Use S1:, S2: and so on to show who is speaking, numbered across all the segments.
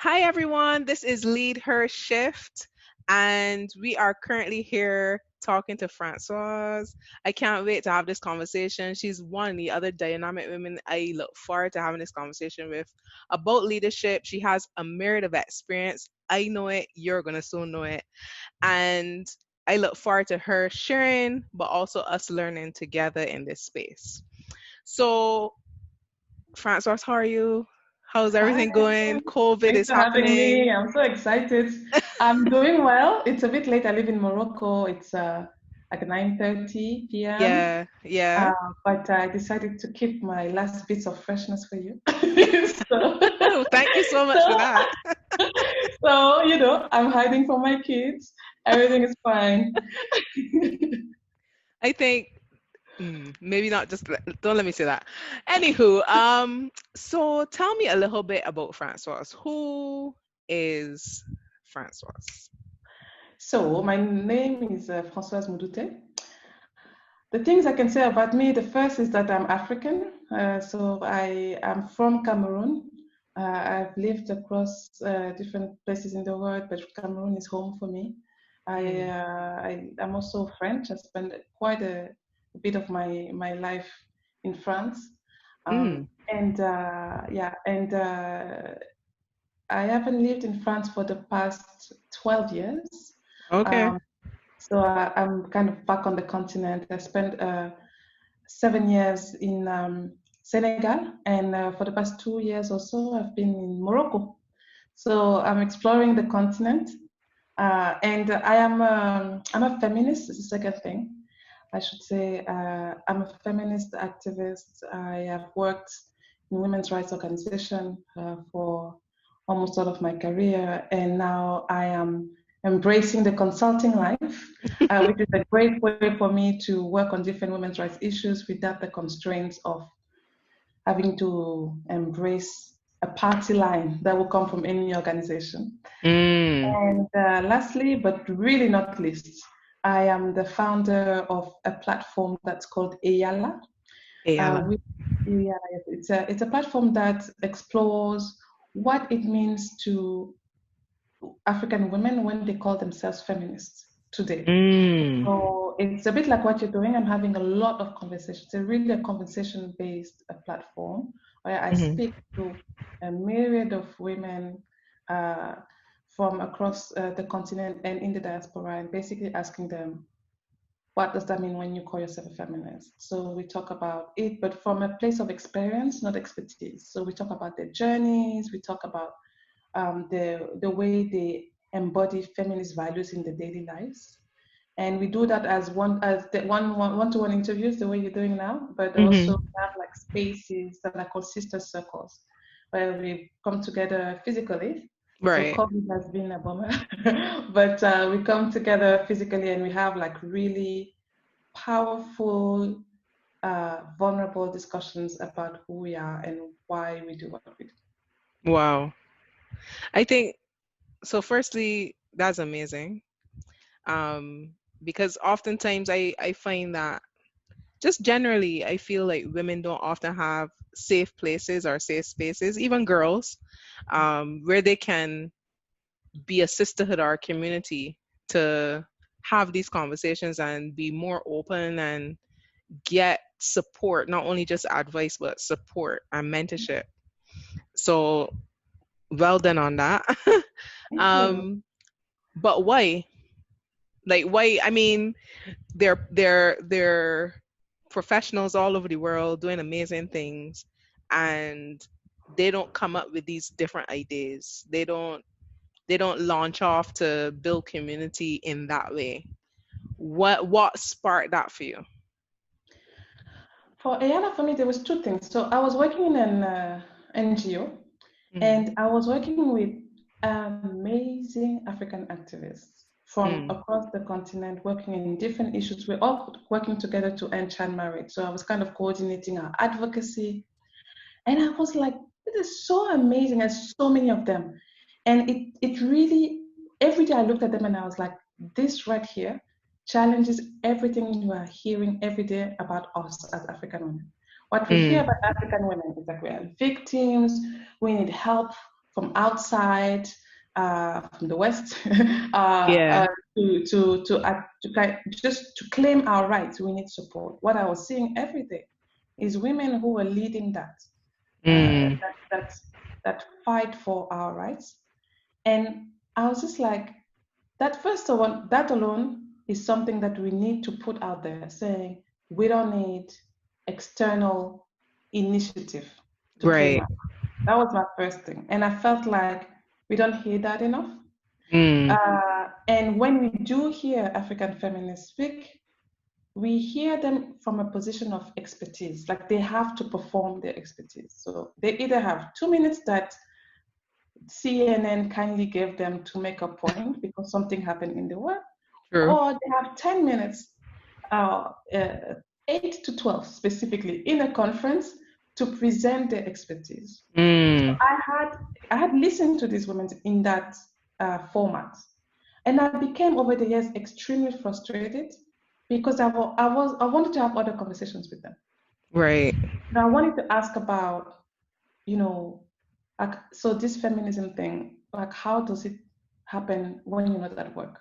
S1: Hi everyone, this is LeadHer Shift, and we are currently here talking to Francoise. I can't wait to have this conversation. She's one of the other dynamic women I look forward to having this conversation with about leadership. She has a myriad of experience. I know it, you're gonna soon know it. And I look forward to her sharing, but also us learning together in this space. So, Francoise, how are you? How's
S2: Hi,
S1: everything going? COVID
S2: thanks
S1: is
S2: for having
S1: happening.
S2: me. I'm so excited. I'm doing well. It's a bit late. I live in Morocco. It's like 9:30 p.m.
S1: Yeah, yeah.
S2: But I decided to keep my last bits of freshness for you. So,
S1: Thank you so much for
S2: so,
S1: that.
S2: I'm hiding from my kids. Everything is fine.
S1: I think maybe not just don't let me say that. Anywho, so tell me a little bit about Francoise. Who is Francoise?
S2: So, my name is Francoise Moudouthe. The things I can say about me, the first is that I'm African. So I am from Cameroon. I've lived across different places in the world, but Cameroon is home for me.
S1: Mm,
S2: I'm also French. I spent quite a bit of my life in France.
S1: mm,
S2: And I haven't lived in France for the past 12 years.
S1: okay.
S2: Um, I'm kind of back on the continent. I spent 7 years in Senegal, and for the past 2 years or so, I've been in Morocco. So I'm exploring the continent, and I'm a feminist. Is the second thing I should say. I'm a feminist activist. I have worked in women's rights organization for almost all of my career, and now I am embracing the consulting life, which is a great way for me to work on different women's rights issues without the constraints of having to embrace a party line that will come from any organization.
S1: Mm,
S2: And lastly, but really not least, I am the founder of a platform that's called Eyala.
S1: Ayala.
S2: Which, yeah, it's a platform that explores what it means to African women when they call themselves feminists today.
S1: Mm,
S2: So it's a bit like what you're doing. I'm having a lot of conversations. It's really a conversation-based platform where I
S1: mhm.
S2: speak to a myriad of women uh, from across the continent and in the diaspora, and basically asking them, what does that mean when you call yourself a feminist? So we talk about it, but from a place of experience, not expertise. So we talk about their journeys. We talk about the way they embody feminist values in their daily lives, and we do that as one-to-one interviews, the way you're doing now, but also
S1: Mhm.
S2: we have like spaces that are called sister circles, where we come together physically. So
S1: Right.
S2: COVID has been a bummer, but we come together physically and we have like really powerful, vulnerable discussions about who we are and why we do what we do.
S1: Wow. I think so. Firstly, that's amazing. Um, because oftentimes I find that just generally, I feel like women don't often have safe places or safe spaces, even girls, where they can be a sisterhood or a community to have these conversations and be more open and get support, not only just advice, but support and mentorship. So well done on that.
S2: Thank you.
S1: um, but why? Like why? I mean, they're professionals all over the world doing amazing things, and they don't come up with these different ideas. They don't launch off to build community in that way. What sparked that for you?
S2: For Ayala, for me, there was two things. So I was working in an NGO,
S1: Mm,
S2: and I was working with amazing African activists from
S1: mm,
S2: across the continent, working in different issues. We're all working together to end child marriage. So I was kind of coordinating our advocacy, and I was like, this is so amazing. There's so many of them, and it really, every day I looked at them and I was like, this right here challenges everything you are hearing every day about us as African women. What we hear
S1: mm,
S2: about African women is that we are victims, we need help from outside, from the West,
S1: Yeah.
S2: just to claim our rights, we need support. What I was seeing every day is women who were leading uh,
S1: Mm.
S2: that that that fight for our rights, and I was just like, that first of all, that alone is something that we need to put out there, saying we don't need external initiative to claim
S1: Right.
S2: our. That was my first thing, and I felt like we don't hear that enough.
S1: Mm.
S2: And when we do hear African feminists speak, we hear them from a position of expertise, like they have to perform their expertise. So they either have 2 minutes that CNN kindly gave them to make a point because something happened in the world,
S1: True.
S2: or they have 10 minutes, 8 to 12 specifically, in a conference to present their expertise. So
S1: Mm.
S2: I had listened to these women in that format, and I became over the years extremely frustrated because I wanted to have other conversations with them.
S1: Right.
S2: Now I wanted to ask about, you know, like, so this feminism thing, like, how does it happen when you're not at work?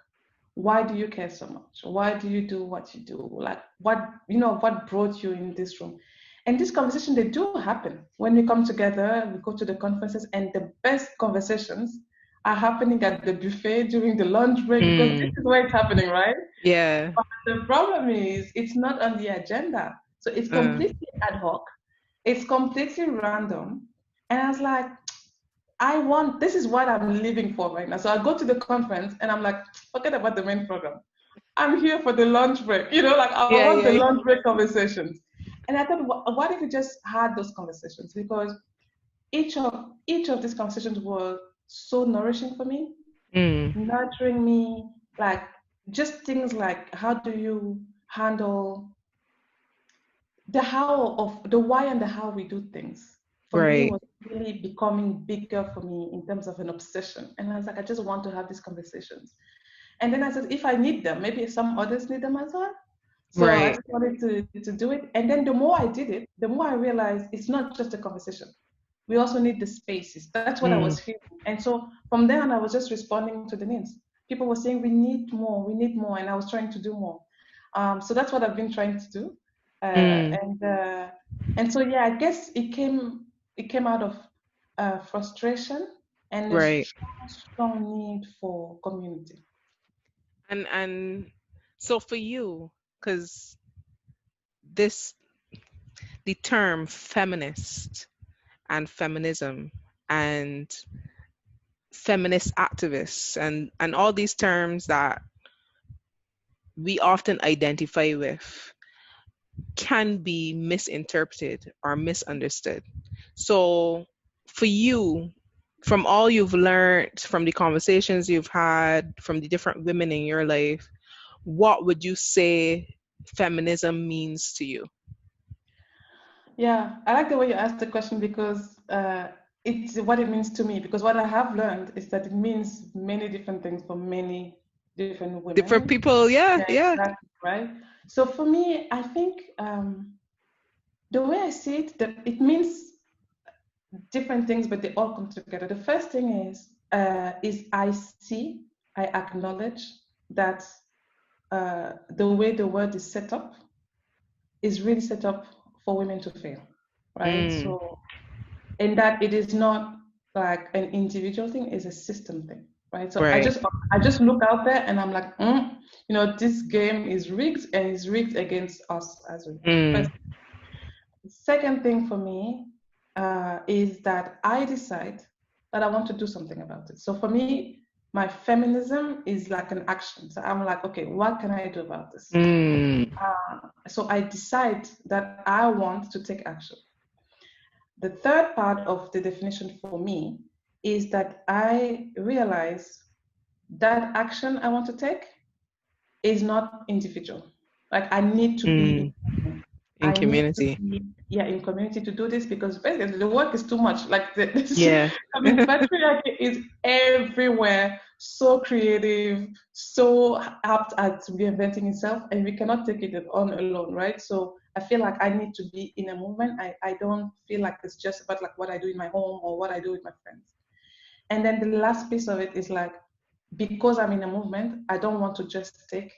S2: Why do you care so much? Why do you do what you do? Like, what brought you in this room? And this conversation, they do happen when we come together, we go to the conferences, and the best conversations are happening at the buffet during the lunch break because this
S1: Mm.
S2: is where it's happening, right?
S1: Yeah.
S2: But the problem is it's not on the agenda. So it's
S1: Uh,
S2: completely ad hoc, it's completely random. And I was like, this is what I'm living for right now. So I go to the conference and I'm like, forget about the main program. I'm here for the lunch break. Like I
S1: yeah.
S2: want the
S1: Yeah.
S2: lunch break conversations. And I thought, what if we just had those conversations? Because each of these conversations were so nourishing for me,
S1: Mm.
S2: nurturing me, like just things like how do you handle the why and the how we do things for me
S1: Right.
S2: was really becoming bigger for me in terms of an obsession. And I was like, I just want to have these conversations. And then I said, if I need them, maybe some others need them as well. So I
S1: Right.
S2: just wanted to do it. And then the more I did it, the more I realized it's not just a conversation. We also need the spaces. That's what I
S1: Mm.
S2: was feeling. And so from there on, I was just responding to the needs. People were saying, we need more, we need more. And I was trying to do more. So that's what I've been trying to do. Uh,
S1: Mm.
S2: and uh, and so, yeah, I guess it came out of frustration and a
S1: Right.
S2: strong need for community.
S1: And so for you, because this the term feminist and feminism and feminist activists and all these terms that we often identify with can be misinterpreted or misunderstood. So for you, from all you've learned, from the conversations you've had, from the different women in your life, what would you say feminism means to you?
S2: Yeah, I like the way you asked the question because it's what it means to me. Because what I have learned is that it means many different things for many different
S1: Different
S2: women.
S1: people, yeah,
S2: Yeah,
S1: yeah.
S2: exactly, right? So for me, I think the way I see it, that it means different things, but they all come together. The first thing is I acknowledge that the way the world is set up is really set up for women to fail, right?
S1: Mm,
S2: So in that it is not like an individual thing, it's a system thing, right? So i
S1: right.
S2: just i just look out there and I'm like, this game is rigged, and it's rigged against us as women.
S1: Mm,
S2: First. Second thing for me is that I decide that I want to do something about it. So for me, my feminism is like an action. So I'm like, okay, what can I do about this?
S1: mm,
S2: So I decide that I want to take action. The third part of the definition for me is that I realize that action I want to take is not individual. Like I need to be
S1: mm.
S2: in movement.
S1: In
S2: I need to
S1: community.
S2: be, yeah, in community to do this because basically the work is too much. Like this,
S1: Yeah.
S2: I mean, patriarchy is everywhere, so creative, so apt at reinventing itself, and we cannot take it on alone, right? So I feel like I need to be in a movement. I don't feel like it's just about like what I do in my home or what I do with my friends. And then the last piece of it is like, because I'm in a movement, I don't want to just take,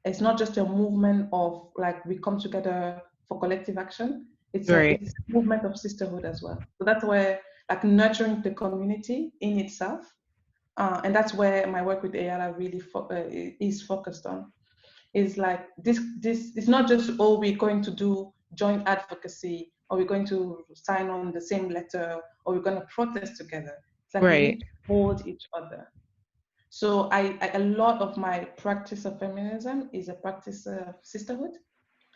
S2: it's not just a movement of like we come together for collective action.
S1: Right.
S2: It's a movement of sisterhood as well. So that's where like nurturing the community in itself, and that's where my work with Ayala really is focused on. Is like this it's not just, oh, we're going to do joint advocacy, or we're going to sign on the same letter, or we're going to protest together. It's like we
S1: Right.
S2: need to hold each other. So a lot of my practice of feminism is a practice of sisterhood.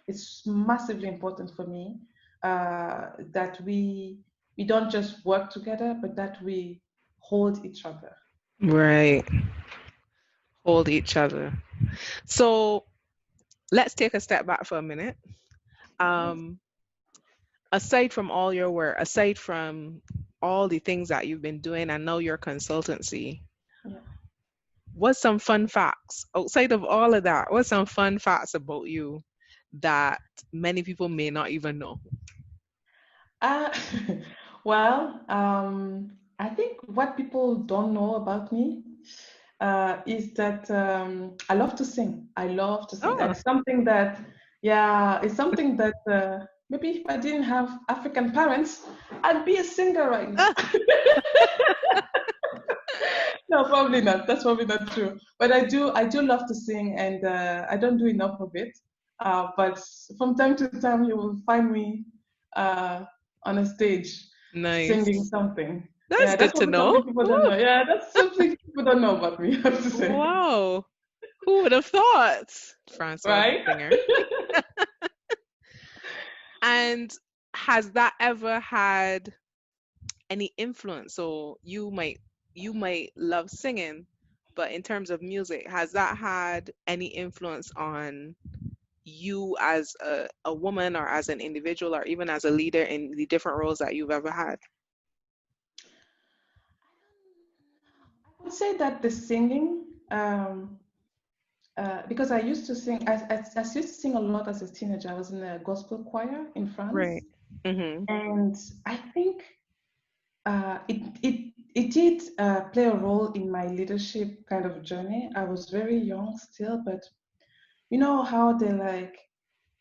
S2: It's massively important for me, that we don't just work together, but that we hold each other.
S1: Right. Hold each other. So let's take a step back for a minute.
S2: Right?
S1: Um, Aside from all your work, aside from all the things that you've been doing and now your consultancy,
S2: Yeah.
S1: what's some fun facts outside of all of that? What's some fun facts about you that many people may not even know?
S2: Uh, well, I think what people don't know about me, is that, I love to sing. I love to sing.
S1: Oh,
S2: It's something that, yeah, it's something that, maybe if I didn't have African parents, I'd be a singer right now. No, probably not. That's probably not true. But I do love to sing, and I don't do enough of it. But from time to time, you will find me uh, on a stage singing
S1: nice.
S2: something.
S1: That's
S2: Yeah, that's
S1: good to
S2: probably
S1: know.
S2: something people don't
S1: Ooh,
S2: know. Yeah, that's something people don't know about me, I have to say.
S1: wow. Who would have thought? Francoise
S2: Right?
S1: singer. And has that ever had any influence? So you might love singing, but in terms of music, has that had any influence on you as a woman or as an individual or even as a leader in the different roles that you've ever had?
S2: I would say that the singing, because I used to sing, I used to sing a lot as a teenager. I was in a gospel choir in France.
S1: Right. Mm-hmm.
S2: And I think, it did, play a role in my leadership kind of journey. I was very young still, but you know how they're like,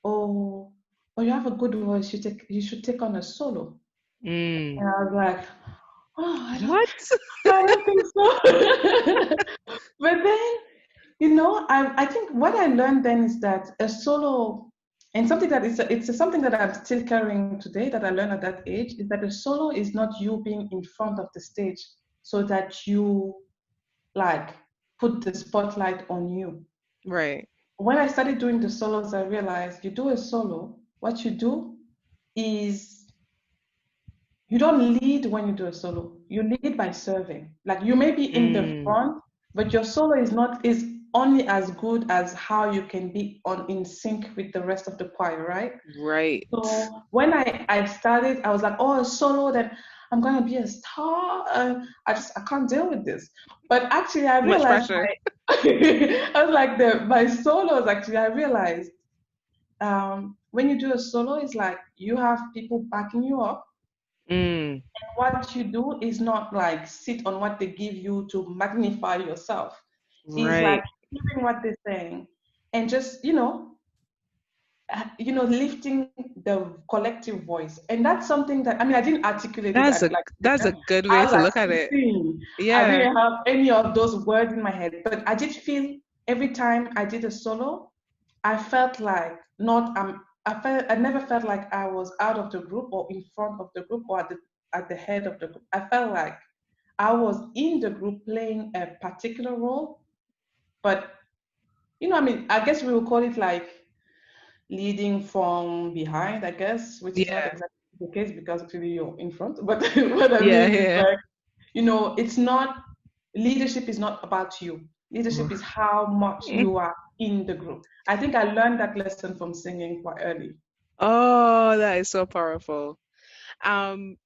S2: oh, oh, you have a good voice, you should take on a solo.
S1: Mm.
S2: And I was like, oh,
S1: What?
S2: I don't think so. But then, I think what I learned then is that a solo, and something that it's something that I'm still carrying today, that I learned at that age, is that a solo is not you being in front of the stage so that you like put the spotlight on you.
S1: Right.
S2: When I started doing the solos, I realized you do a solo, what you do is you don't lead when you do a solo. You lead by serving. Like you may be in the
S1: Mm.
S2: front, but your solo is only as good as how you can be on in sync with the rest of the choir, right?
S1: Right.
S2: So when I started, I was like, oh, a solo, then I'm gonna be a star. I can't deal with this. But actually, I
S1: Too much
S2: realized
S1: pressure.
S2: I was like my solos. Actually, I realized, when you do a solo, it's like you have people backing you up.
S1: Mm.
S2: What you do is not like sit on what they give you to magnify yourself. It's like
S1: Right.
S2: hearing what they're saying and just, lifting the collective voice. And that's something that, I mean, I didn't articulate it
S1: That's
S2: at
S1: a
S2: like
S1: that's a
S2: teenager.
S1: good
S2: I
S1: way
S2: was
S1: to
S2: like
S1: look at it.
S2: 16. I
S1: Yeah.
S2: didn't have any of those words in my head, but I did feel every time I did a solo, I felt like not I never felt like I was out of the group or in front of the group or at the head of the group. I felt like I was in the group playing a particular role, but I mean, I guess we will call it like leading from behind, I guess, which is not
S1: Yeah.
S2: exactly the case because actually you're in front. But what I
S1: Yeah.
S2: mean is
S1: Yeah.
S2: like, it's not, leadership is not about you. Leadership is how much you are in the group. I think I learned that lesson from singing quite early.
S1: Oh, that is so powerful. Um,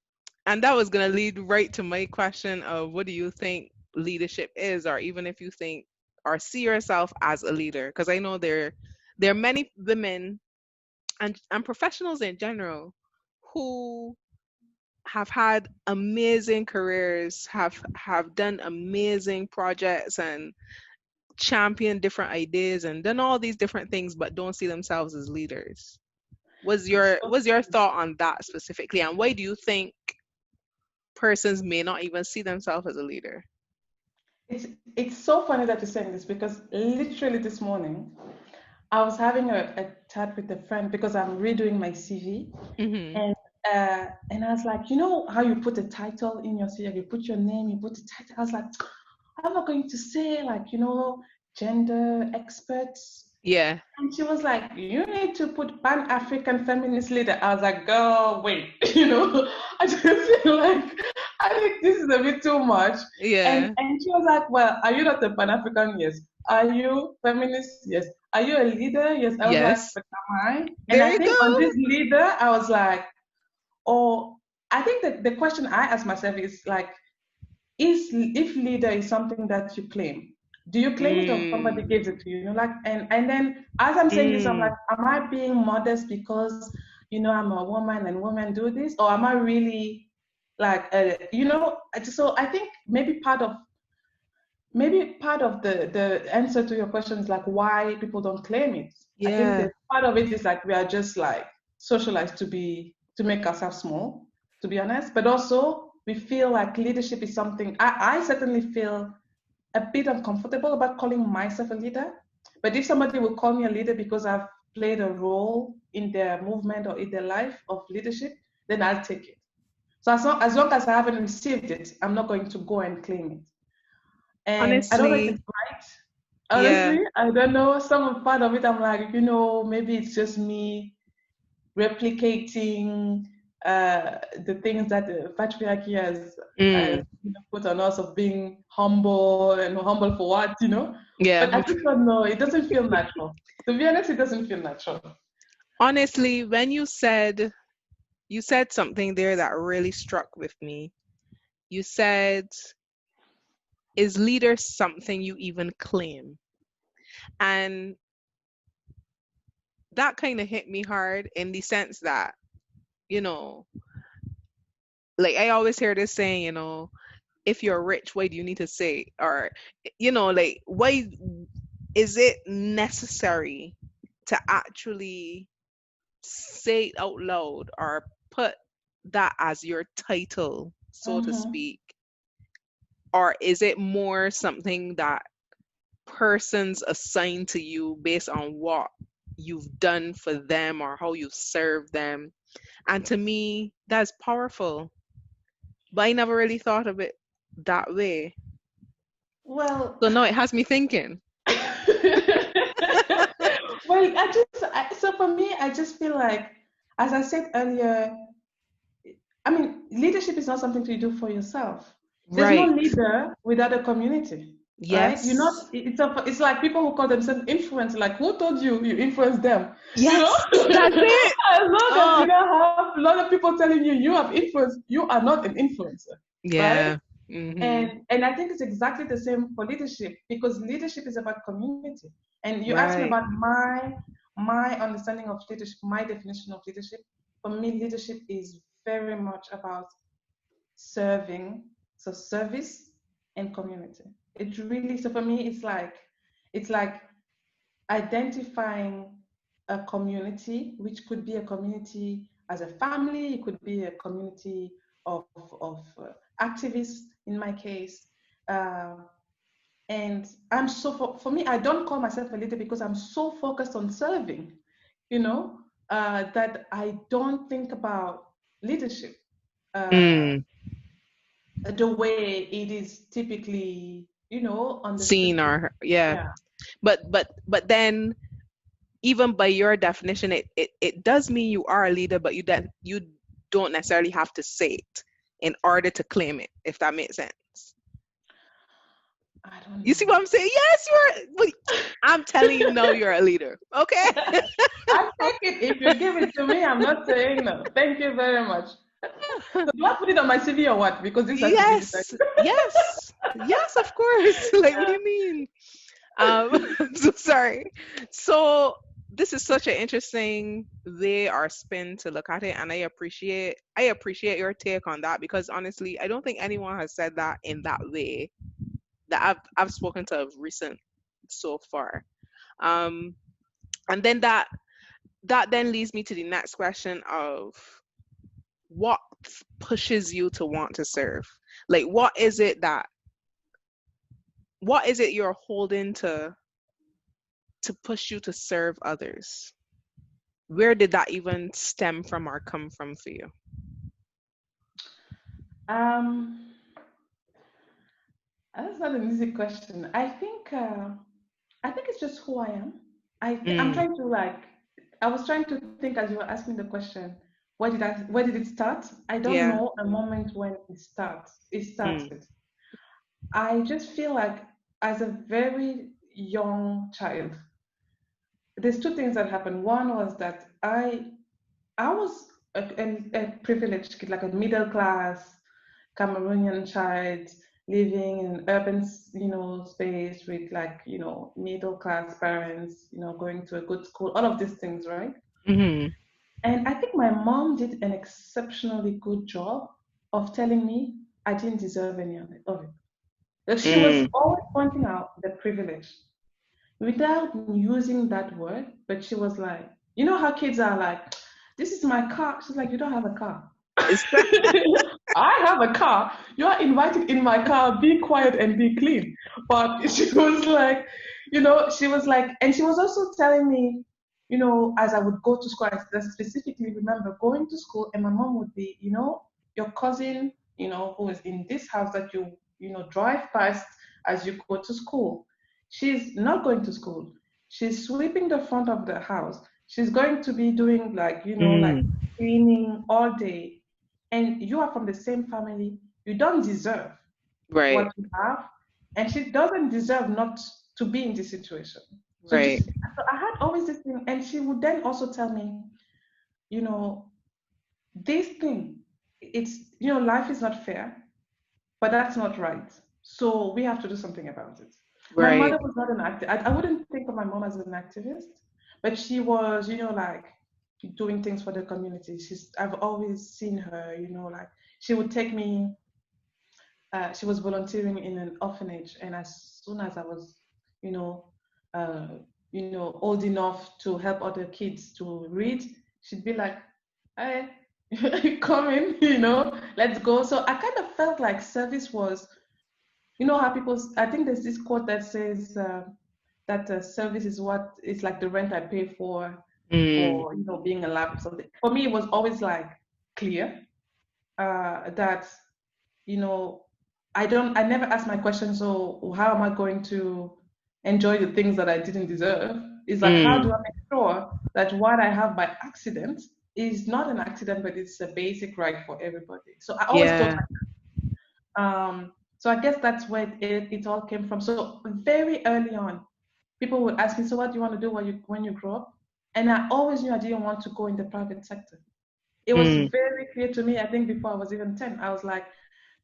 S1: and that was gonna lead right to my question of what do you think leadership is, or even if you think or see yourself as a leader? Because I know there are many women and professionals in general who have had amazing careers, have done amazing projects and championed different ideas and done all these different things, but don't see themselves as leaders.
S2: It's so
S1: Was your
S2: funny.
S1: thought on that specifically, and why do you think persons may not even see themselves as a leader?
S2: It's so funny that you're saying this because literally this morning I was having a chat with a friend because I'm redoing my CV,
S1: Hmm.
S2: and and I was like, you know how you put a title in your CV, you put your name, you put a title. I was like, I'm not going to say like, gender experts.
S1: Yeah.
S2: And she was like, you need to put Pan-African feminist leader. I was like, girl, wait, I just feel like I think this is a bit too much. And
S1: Yeah.
S2: and she was like, well, are you not a Pan-African? Yes. Are you feminist? Yes. Are you a leader? Yes. I was like,
S1: Yes.
S2: but am I? And
S1: There
S2: I
S1: you
S2: think on
S1: go.
S2: this leader, I was like, oh, I think that the question I ask myself is like, is if leader is something that you claim, do you claim it or somebody
S1: Mm.
S2: gives it to you? Like, and then as I'm saying this, I'm like,
S1: Mm.
S2: am I being modest because I'm a woman and women do this, or am I really like so I think maybe part of the answer to your question is like why people don't claim it. I think
S1: Yeah.
S2: that part of it is like we are just like socialized to make ourselves small, to be honest. But also we feel like leadership is something I certainly feel a bit uncomfortable about calling myself a leader. But if somebody will call me a leader because I've played a role in their movement or in their life of leadership, then I'll take it. So as long as I haven't received it, I'm not going to go and claim it. And I don't know if
S1: Honestly,
S2: it's right.
S1: yeah.
S2: Honestly, I don't know. Some part of it, I'm like, maybe it's just me replicating the things that the patriarchy has
S1: Mm.
S2: put on us of being humble and humble for what. But
S1: Yeah.
S2: I just don't know. It doesn't feel natural. To be honest, it doesn't feel natural.
S1: Honestly, when you said something there that really struck with me. You said, is leader something you even claim? And that kind of hit me hard in the sense that, you know, like I always hear this saying, if you're rich, why do you need to say? Or, like, why is it necessary to actually say it out loud or put that as your title, so to
S2: Mm-hmm.
S1: speak? Or is it more something that persons assign to you based on what you've done for them or how you've served them? And to me, that's powerful. But I never really thought of it that way.
S2: Well,
S1: So no, it has me thinking.
S2: well, so for me, I just feel like, as I said earlier, I mean, leadership is not something you do for yourself. There's no
S1: Right.
S2: leader without a community, right? You're not.
S1: Yes.
S2: It's like people who call themselves influencers. Like, who told you influence them? You know,
S1: Yes, that's it.
S2: as long as
S1: Oh,
S2: you don't have a lot of people telling you have influence, you are not an influencer, right?
S1: yeah. Mhm.
S2: And I think it's exactly the same for leadership because leadership is about community. And you asked me
S1: Right.
S2: about my understanding of leadership, my definition of leadership. For me, leadership is very much about serving, so service and community. It really, so for me, it's like identifying a community, which could be a community as a family, it could be a community of activists in my case. Uh, and for me, I don't call myself a leader because I'm so focused on serving, you know, that I don't think about leadership uh,
S1: Mm.
S2: the way it is typically,
S1: Seen
S2: understood to.
S1: or yeah.
S2: Yeah.
S1: But then even by your definition, it does mean you are a leader, but you don't necessarily have to say it in order to claim it, if that makes sense.
S2: I don't
S1: You see
S2: know.
S1: what I'm saying? Yes, I'm telling you now you're a leader. Okay?
S2: I take it if you give it to me. I'm not saying no. Thank you very much. So do I put it on my CV or what? Because this has to be decided.
S1: Yes. Yes. Yes, of course. Like, what do you mean? So sorry. So this is such an interesting way or spin to look at it, and I appreciate your take on that, because honestly, I don't think anyone has said that in that way that I've spoken to of recent so far. Um, and then that then leads me to the next question of what pushes you to want to serve? Like, what is it you're holding to push you to serve others? Where did that even stem from or come from for you?
S2: Um, that's not an easy question. I think it's just who I am. I'm
S1: Mm,
S2: trying to like. I was trying to think as you were asking the question. Where did it start? I don't
S1: yeah.
S2: know a moment when it starts. It
S1: Mm,
S2: started. I just feel like as a very young child, there's two things that happened. One was that I was a privileged kid, like a middle class Cameroonian child living in an urban, space with like, middle class parents, going to a good school, all of these things, right?
S1: mm-hmm.
S2: And I think my mom did an exceptionally good job of telling me I didn't deserve any of it. That she was
S1: Mm,
S2: always pointing out the privilege without using that word, but she was like, you know how kids are like, this is my car. She's like, you don't have a car.
S1: it's that.
S2: I have a car. You are invited in my car. Be quiet and be clean. But she was like, she was like, and she was also telling me, as I would go to school, I specifically remember going to school, and my mom would be, your cousin, who is in this house that you drive past as you go to school. She's not going to school. She's sweeping the front of the house. She's going to be doing like, like
S1: Mm,
S2: cleaning all day, and you are from the same family, you don't deserve
S1: right,
S2: what you have, and she doesn't deserve not to be in this situation. So
S1: right,
S2: just so I had always this thing, and she would then also tell me, you know, this thing, it's life is not fair, but that's not right. So we have to do something about it. My
S1: right.
S2: mother was not an activist. I wouldn't think of my mom as an activist, but she was, like doing things for the community. I've always seen her, like she would take me. She was volunteering in an orphanage, and as soon as I was, you know, uh, old enough to help other kids to read, she'd be like, "Hey, come in, let's go." So I kind of felt like service was, how people. I think there's this quote that says that service is what is like the rent I pay
S1: Mm,
S2: for being alive or something. For me, it was always like clear that you know, I never ask my question, so how am I going to enjoy the things that I didn't deserve? It's like, how do
S1: mm,
S2: I make sure that what I have by accident is not an accident, but it's a basic right for everybody? So I always thought,
S1: yeah.
S2: so I guess that's where it all came from. So very early on, people would ask me, so what do you want to do when you grow up? And I always knew I didn't want to go in the private sector. It was
S1: Mm,
S2: very clear to me, I think before I was even 10, I was like,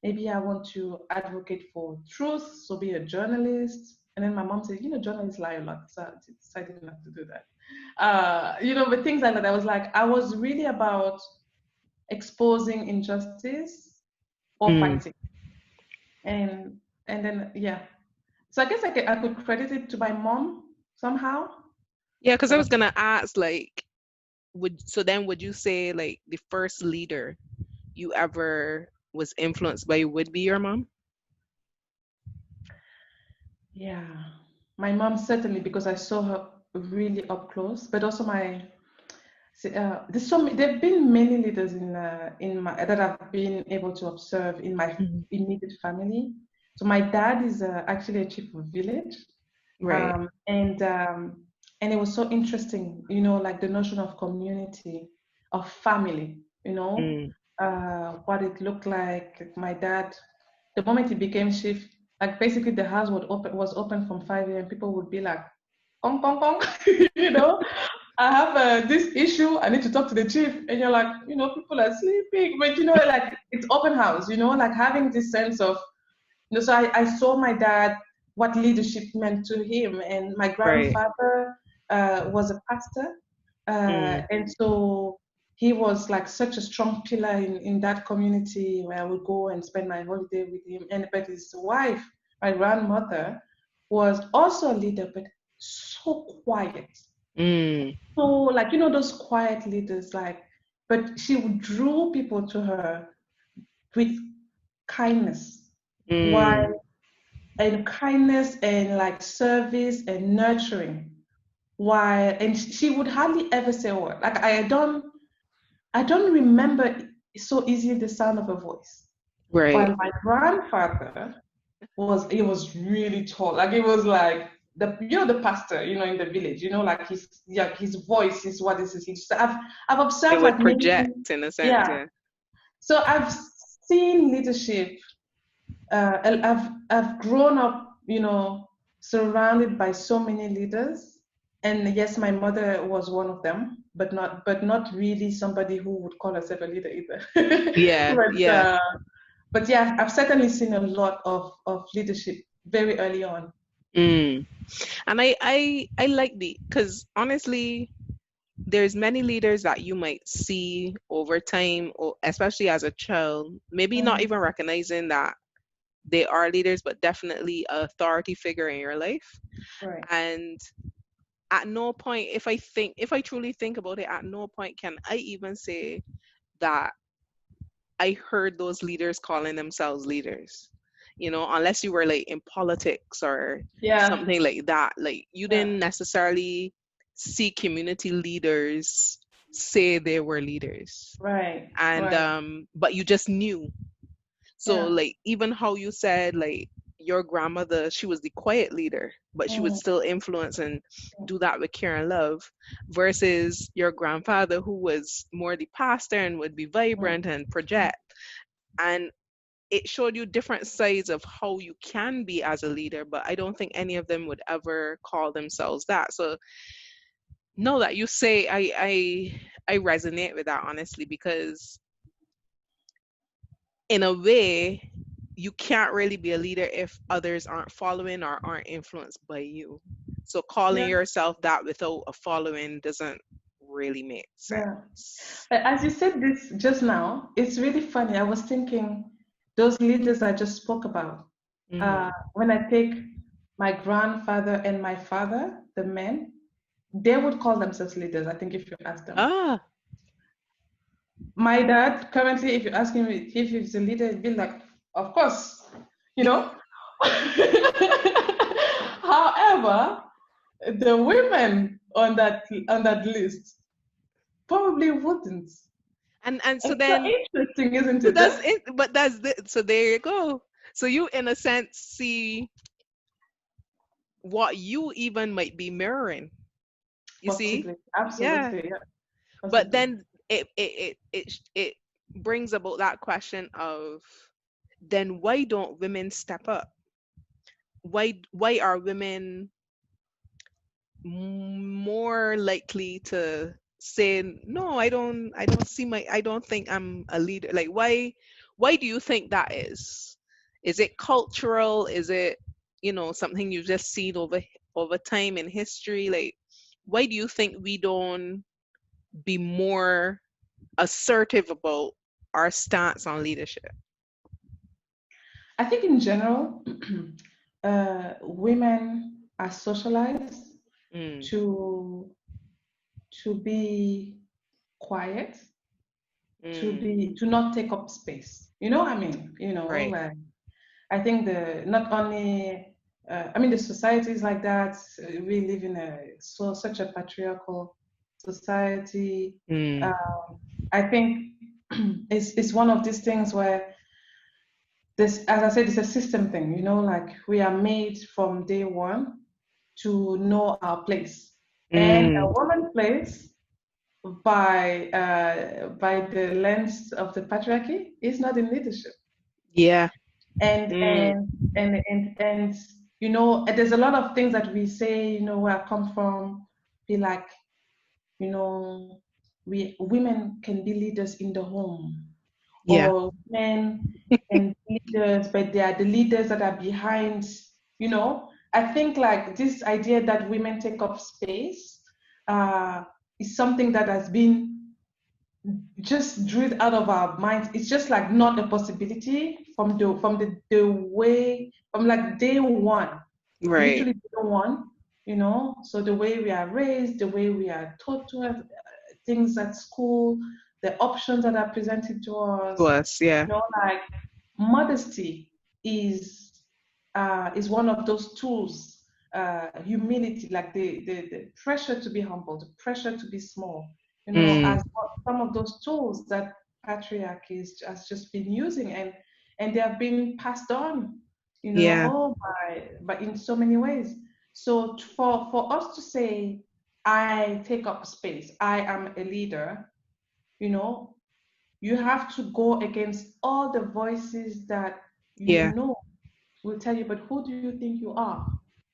S2: maybe I want to advocate for truth, so be a journalist. And then my mom said, journalists lie a lot, so I decided not to do that. But things like that. I was like, I was really about exposing injustice or
S1: mm.
S2: fighting, and then yeah. So I guess I could credit it to my mom somehow.
S1: Yeah, because I
S2: So
S1: was gonna ask, like, would you say like the first leader you ever was influenced by would be your mom?
S2: yeah, my mom certainly, because I saw her really up close, but also there've been many leaders in my that I've been able to observe in my
S1: Mhm.
S2: immediate family. So my dad is actually a chief of village,
S1: Right.
S2: and it was so interesting, like the notion of community, of family,
S1: Mm,
S2: what it looked like. My dad, the moment he became chief, like basically the house was open from 5 a.m. People would be like, "Kong, kong, kong," you know. I have this issue. I need to talk to the chief, and you're like, people are sleeping, but like it's open house. Like having this sense of, so I saw my dad, what leadership meant to him, and my
S1: right.
S2: grandfather. was a pastor,
S1: Mm.
S2: and so he was like such a strong pillar in that community where I would go and spend my holiday with him. And but his wife, my grandmother, was also a leader, but so quiet.
S1: Mm.
S2: So like those quiet leaders, like, but she would draw people to her with kindness. Why?
S1: Mm.
S2: And kindness and like service and nurturing. Why? And she would hardly ever say a word. Like I don't remember so easily the sound of her voice. While
S1: Right.
S2: my grandfather was really tall. Like it was like the pastor, in the village, like his voice is what is he. I've
S1: It
S2: observed
S1: would
S2: like many,
S1: project in a sense,
S2: yeah.
S1: yeah.
S2: So I've seen leadership. I've grown up, surrounded by so many leaders, and yes, my mother was one of them, but not really somebody who would call herself a leader either.
S1: Yeah,
S2: but
S1: yeah.
S2: uh, but yeah, I've certainly seen a lot of leadership very early on.
S1: Mm. And I like because honestly, there's many leaders that you might see over time, or especially as a child, maybe not
S2: Mm,
S1: even recognizing that they are leaders, but definitely a authority figure in your life.
S2: right.
S1: And at no point, if I truly think about it, at no point can I even say that I heard those leaders calling themselves leaders. Unless you were like in politics or
S2: Yeah,
S1: something like that. Like you
S2: yeah,
S1: didn't necessarily see community leaders say they were leaders.
S2: right,
S1: And
S2: right.
S1: but you just knew. So
S2: Yeah.
S1: like even how you said like your grandmother, she was the quiet leader, but she would
S2: Mm,
S1: still influence and do that with care and love, versus your grandfather who was more the pastor and would be
S2: mm,
S1: vibrant and
S2: mm.
S1: project. And it showed you different sides of how you can be as a leader, but I don't think any of them would ever call themselves that. So no, that you say, I resonate with that honestly, because in a way you can't really be a leader if others aren't following or aren't influenced by you. So calling
S2: Yeah,
S1: yourself that without a following doesn't really make
S2: yeah.
S1: sense.
S2: As you said this just now, it's really funny. I was thinking those leaders I just spoke about.
S1: Hmm.
S2: When I take my grandfather and my father, the men, they would call themselves leaders, I think, if you ask them.
S1: Ah.
S2: My dad, currently, if you ask him if he's a leader, he'd be like, of course, you know. However, the women on that list probably wouldn't.
S1: And so
S2: It's so
S1: then
S2: interesting, isn't
S1: so
S2: it?
S1: that's it, but so there you go. So you in a sense see what you even might be mirroring, you see.
S2: Possibly,
S1: Yeah.
S2: absolutely, yeah,
S1: But
S2: possibly.
S1: then it brings about that question of, then why don't women step up? Why are women more likely to say no? I don't think I'm a leader. Like why do you think that is it cultural? Is it something you've just seen over time in history? Like why do you think we don't be more assertive about our stance on leadership?
S2: I think in general, women are socialized
S1: Mm.
S2: to be quiet,
S1: Mm.
S2: to not take up space. You know what I mean?
S1: Right.
S2: Like I think the not only I mean the society is like that. We live in such a patriarchal society.
S1: Mm.
S2: I think it's one of these things where this, as I said, it's a system thing. Like we are made from day one to know our place, and a
S1: Mm.
S2: woman's place by the lens of the patriarchy is not in leadership.
S1: Yeah.
S2: And
S1: Mm.
S2: and and there's a lot of things that we say, where I come from, be like, we women can be leaders in the home,
S1: Yeah.
S2: or men can be leaders, but they are the leaders that are behind. I think like this idea that women take up space is something that has been just drilled out of our minds. It's just like not a possibility the way from like day one,
S1: Right.
S2: literally day one. So the way we are raised, the way we are taught to have things at school, the options that are presented to
S1: To
S2: us,
S1: us, yeah.
S2: like modesty is one of those tools. Humility, like the pressure to be humble, the pressure to be small,
S1: Mm,
S2: as some of those tools that patriarchy has just been using, and they have been passed on,
S1: yeah.
S2: by in so many ways. So for us to say, I take up space, I am a leader, you know, you have to go against all the voices that
S1: Yeah.
S2: will tell you, but who do you think you are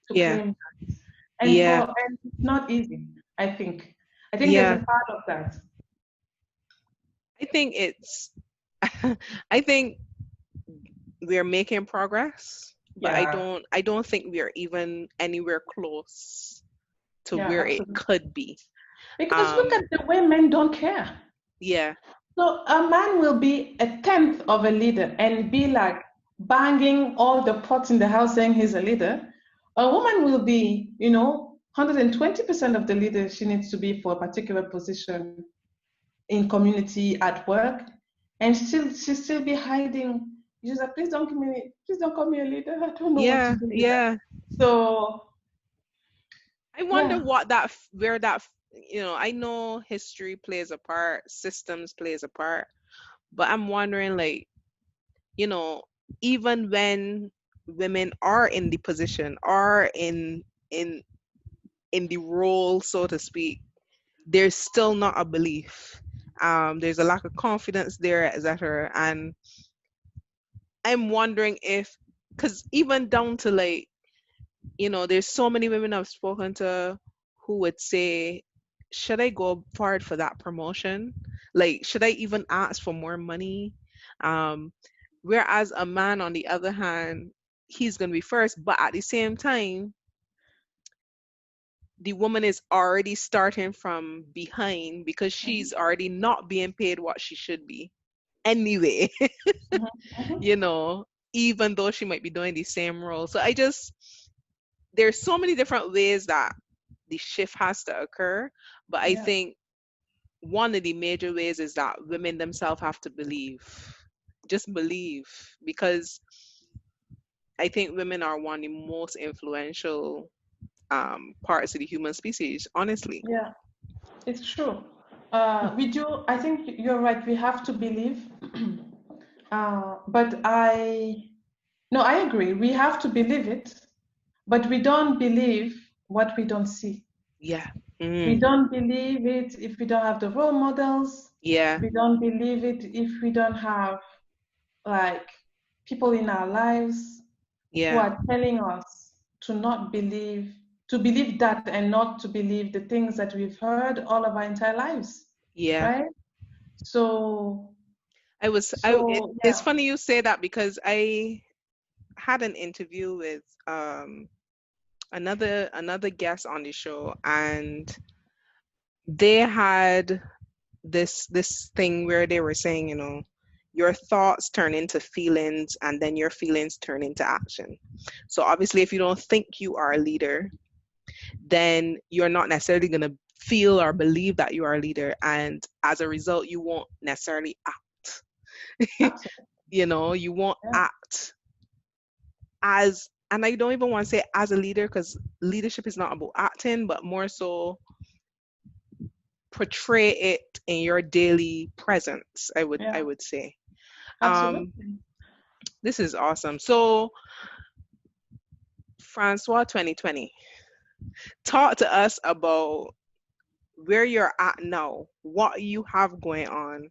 S2: to
S1: Yeah.
S2: claim that?
S1: Yeah.
S2: And it's not easy, I think. I think there's
S1: Yeah.
S2: a part of that.
S1: I think it's I think we're making progress, but I
S2: Yeah,
S1: don't I don't think we're even anywhere close to
S2: yeah,
S1: where it
S2: absolutely.
S1: could be.
S2: Because look at
S1: Um
S2: the way men don't care.
S1: yeah.
S2: So a man will be a tenth of a leader and be like banging all the pots in the house saying he's a leader. A woman will be, 120% of the leader she needs to be for a particular position in community, at work, and she still be hiding. She's like, please don't call me a leader. I don't know what to
S1: Yeah.
S2: do with that.
S1: Yeah.
S2: So
S1: I wonder
S2: yeah,
S1: what where I know history plays a part, systems plays a part, but I'm wondering, like, you know, even when women are in the position, are in in the role, so to speak, there's still not a belief. There's a lack of confidence there, etc. And I'm wondering if, because even down to, like, there's so many women I've spoken to who would say, should I go forward for that promotion? Like, should I even ask for more money? Um, Whereas a man, on the other hand, he's going to be first, but at the same time, the woman is already starting from behind because she's
S2: mhm,
S1: already not being paid what she should be anyway,
S2: mhm, mhm.
S1: you know, even though she might be doing the same role. So there's so many different ways that the shift has to occur. But I
S2: Yeah,
S1: think one of the major ways is that women themselves have to believe, just believe, because I think women are one of the most influential parts of the human species, honestly.
S2: yeah, it's true. We do. I think you're right. We have to believe. But no, I agree. We have to believe it, but we don't believe what we don't see.
S1: Yeah.
S2: We
S1: Mm.
S2: don't believe it if we don't have the role models.
S1: Yeah.
S2: We don't believe it if we don't have like people in our lives who
S1: Yeah.
S2: are telling us to not believe, to believe that and not to believe the things that we've heard all of our entire lives,
S1: Yeah.
S2: right? So,
S1: It's
S2: yeah.
S1: funny you say that because I had an interview with another guest on the show, and they had this thing where they were saying, your thoughts turn into feelings and then your feelings turn into action. So obviously if you don't think you are a leader, then you're not necessarily going to feel or believe that you are a leader, and as a result you won't necessarily act.
S2: Absolutely.
S1: You won't
S2: Yeah.
S1: act as, and I don't even want to say as a leader, because leadership is not about acting, but more so portray it in your daily presence, I
S2: Yeah.
S1: would say. um
S2: Absolutely.
S1: this is awesome. So Francois 2020, talk to us about where you're at now, what you have going on,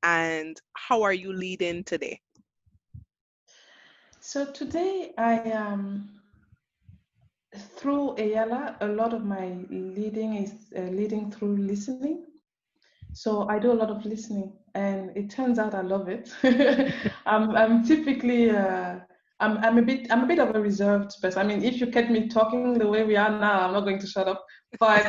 S1: and how are you leading today.
S2: So today I am through Ayala, a lot of my leading is leading through listening. So I do a lot of listening, and it turns out I love it. I'm typically I'm a bit of a reserved person. I mean, if you get me talking the way we are now, I'm not going to shut up. But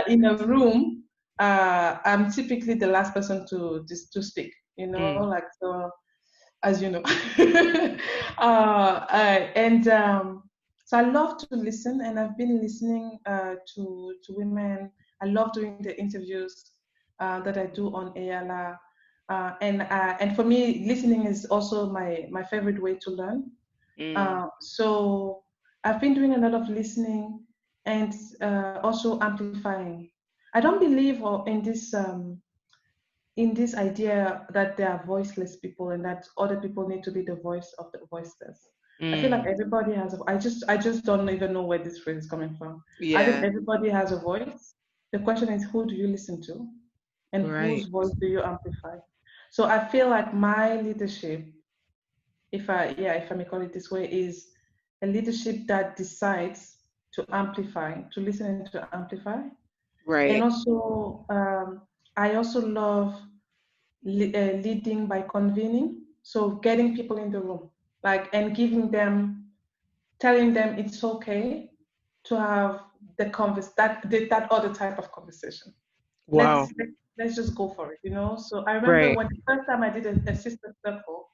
S2: in a room, I'm typically the last person to speak.
S1: Mm,
S2: Like so, as you know. And so I love to listen, and I've been listening to women. I love doing the interviews that I do on ALA. And for me, listening is also my favorite way to learn.
S1: mm,
S2: So I've been doing a lot of listening and also amplifying. I don't believe in this idea that there are voiceless people and that other people need to be the voice of the voiceless. I feel like
S1: mm.
S2: everybody has. I just don't even know where this phrase is coming from. I think
S1: Yeah,
S2: everybody has a voice. The question is, who do you listen to, and whose
S1: right,
S2: voice do you amplify? So I feel like my leadership, if I may call it this way, is a leadership that decides to amplify, to listen and to amplify. And
S1: right.
S2: also, I also love leading by convening. So getting people in the room, like, and telling them it's okay to have that other type of conversation.
S1: Wow.
S2: Let's just go for it. So I remember
S1: Right.
S2: when the first time I did a sister circle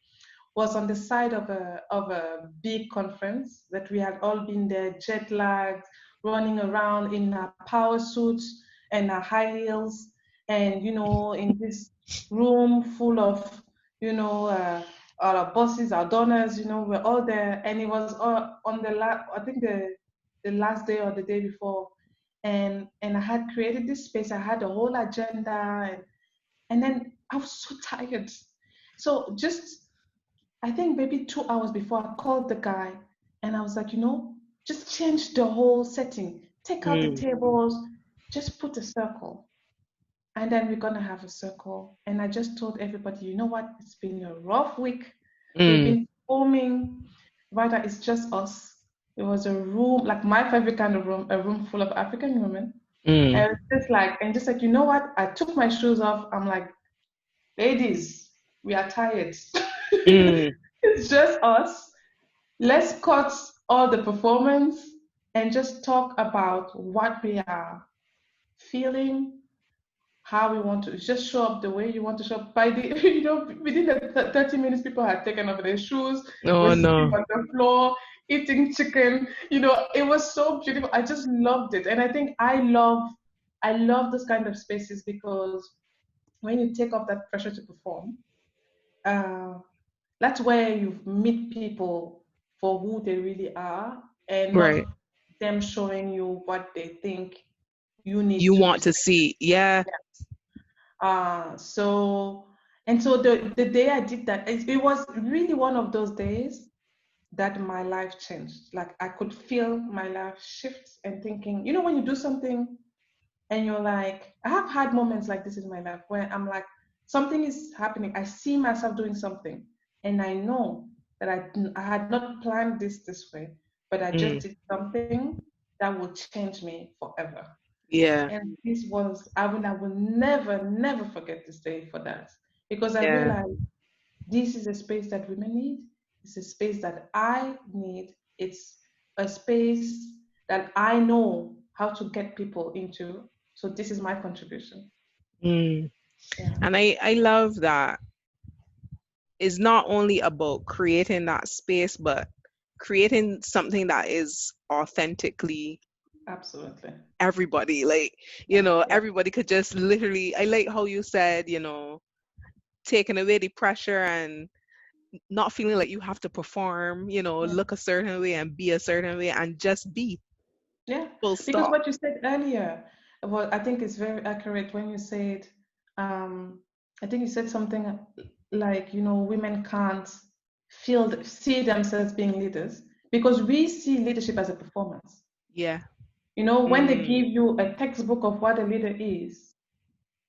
S2: was on the side of a big conference that we had all been there, jet lagged, running around in our power suits and our high heels, and in this room full of our bosses, our donors, we're all there, and it was all on I think the last day or the day before, and I had created this space. I had a whole agenda, and then I was so tired. So just I think maybe 2 hours before, I called the guy and I was like, just change the whole setting. Take out the
S1: Mm,
S2: tables, just put a circle. And then we're going to have a circle. And I just told everybody, you know what? It's been a rough week. We've
S1: mm,
S2: been filming. Rather, it's just us. It was a room, like my favorite kind of room, a room full of African women.
S1: mm,
S2: And just like, you know what? I took my shoes off. I'm like, ladies, we are tired.
S1: mm.
S2: It's just us. Let's cut all the performance and just talk about what we are feeling, how we want to just show up the way you want to show up. By the, within the 30 minutes, people had taken off their shoes, were
S1: Oh
S2: sitting
S1: no.
S2: on the floor, eating chicken. It was so beautiful. I just loved it. And I think I love those kind of spaces because when you take off that pressure to perform, uh, that's where you meet people for who they really are and
S1: Right.
S2: not them showing you what they think you need
S1: You
S2: to
S1: want to
S2: receive.
S1: see. Yeah.
S2: So the day I did that, it was really one of those days that my life changed. Like I could feel my life shift and thinking, when you do something and you're like, I have had moments like this in my life where I'm like, something is happening. I see myself doing something, and I know that I had not planned this way, but I just
S1: Mm,
S2: did something that will change me forever.
S1: yeah.
S2: And this was, I will never, never forget this day for that, because I
S1: Yeah.
S2: realized this is a space that women need. It's a space that I need. It's a space that I know how to get people into. So this is my contribution.
S1: Mm.
S2: Yeah,
S1: And I love that it's not only about creating that space, but creating something that is authentically
S2: absolutely.
S1: everybody. Like,
S2: Yeah, yeah,
S1: everybody could just literally, I like how you said, taking away the pressure and not feeling like you have to perform,
S2: yeah.
S1: look a certain way and be a certain way and just be
S2: Yeah.
S1: full
S2: Because
S1: stop.
S2: what you said earlier, well, I think it's very accurate when you said, um, I think you said something like, women can't see themselves being leaders because we see leadership as a performance.
S1: Yeah.
S2: When they
S1: Mm,
S2: give you a textbook of what a leader is,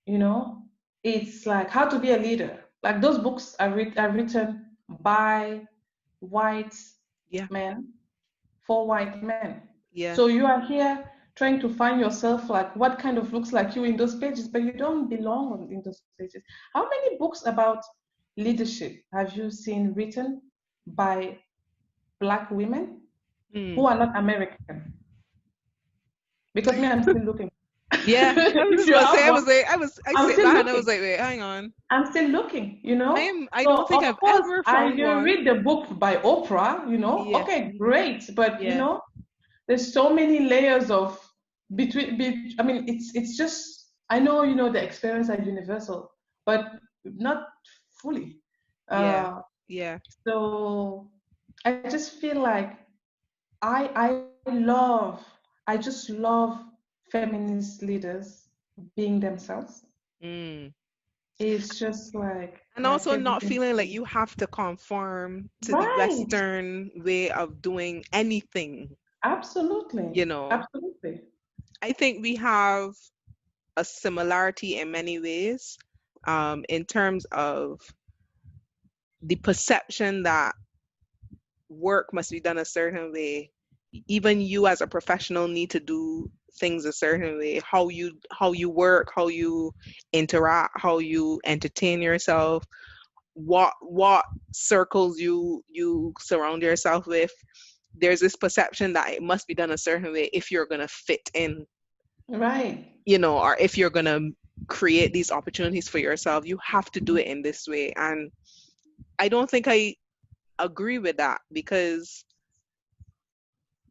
S2: you know, it's like how to be a leader. Like those books are written by white
S1: yeah.
S2: men for white men.
S1: Yeah.
S2: So you are here trying to find yourself like what kind of looks like you in those pages, but you don't belong in those pages. How many books about leadership have you seen written by Black women who
S1: Mm.
S2: are not American. Because me, I'm still looking.
S1: Yeah, I was
S2: If
S1: just
S2: you
S1: about to
S2: have
S1: say. I
S2: one,
S1: was like, I
S2: I'm
S1: sit
S2: still
S1: back and I was
S2: looking.
S1: like, wait, hang on.
S2: I'm still looking, you know.
S1: I
S2: So
S1: don't think
S2: of
S1: I've
S2: course,
S1: ever
S2: I
S1: found one.
S2: read the book by Oprah, you know.
S1: Yeah,
S2: Okay, great, but you
S1: yeah,
S2: know, there's so many layers of I mean, it's just I know you know the experience are universal, but not fully.
S1: yeah,
S2: Uh,
S1: yeah.
S2: so I just feel like I just love feminist leaders being themselves.
S1: Mm.
S2: It's just like
S1: And
S2: my
S1: also
S2: favorite
S1: not
S2: thing
S1: feeling
S2: to
S1: like
S2: do.
S1: you have to conform to the
S2: Right.
S1: Western way of doing anything,
S2: Absolutely.
S1: you know.
S2: Absolutely.
S1: I think we have a similarity in many ways, in terms of the perception that work must be done a certain way. Even you as a professional need to do things a certain way. How you work, how you interact, how you entertain yourself, what circles you surround yourself with. There's this perception that it must be done a certain way if you're gonna fit in,
S2: Right.
S1: or if you're gonna create these opportunities for yourself, you have to do it in this way. And I don't think I agree with that, because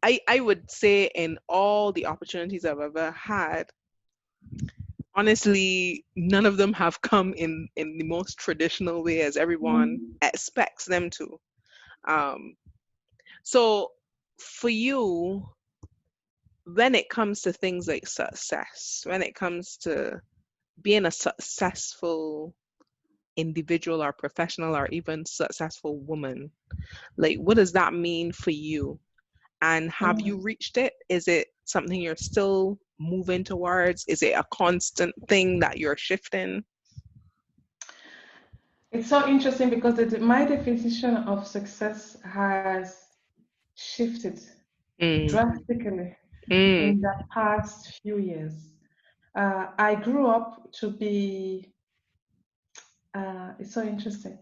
S1: I would say in all the opportunities I've ever had, honestly, none of them have come in the most traditional way as everyone
S2: Mhm.
S1: expects them to. Um, so for you, when it comes to things like success, when it comes to being a successful individual or professional or even successful woman, like what does that mean for you? And have you
S2: Mm.
S1: reached it? Is it something you're still moving towards? Is it a constant thing that you're shifting?
S2: It's so interesting because my definition of success has shifted
S1: Mm,
S2: drastically
S1: mm,
S2: in the past few years. I grew up to be, it's so interesting.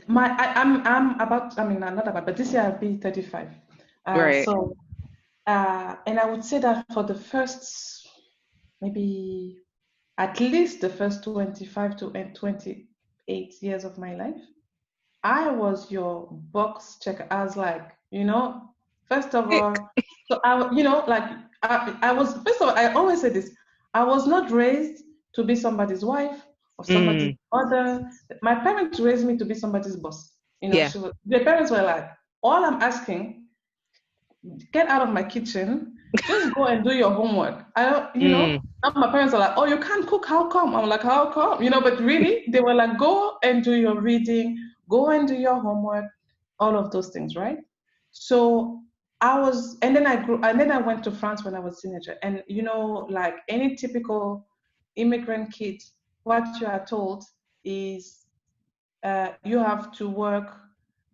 S2: I'm about, I mean, not about, but this year I'll be 35.
S1: right.
S2: And I would say that for the first, maybe at least the first 25 to 28 years of my life, I was your box checker. I was like, first of
S1: Ick.
S2: all, so like I was, first of all, I always say this, I was not raised to be somebody's wife or somebody's
S1: Mm,
S2: mother. My parents raised me to be somebody's boss.
S1: yeah.
S2: The parents were like, all I'm asking, get out of my kitchen, just go and do your homework. I don't,
S1: Mm,
S2: now my parents are like, oh, you can't cook, how come? I'm like, how come? But really, they were like, go and do your reading, go and do your homework, all of those things, right? So and then I went to France when I was a teenager. And, like any typical immigrant kid, what you are told is you have to work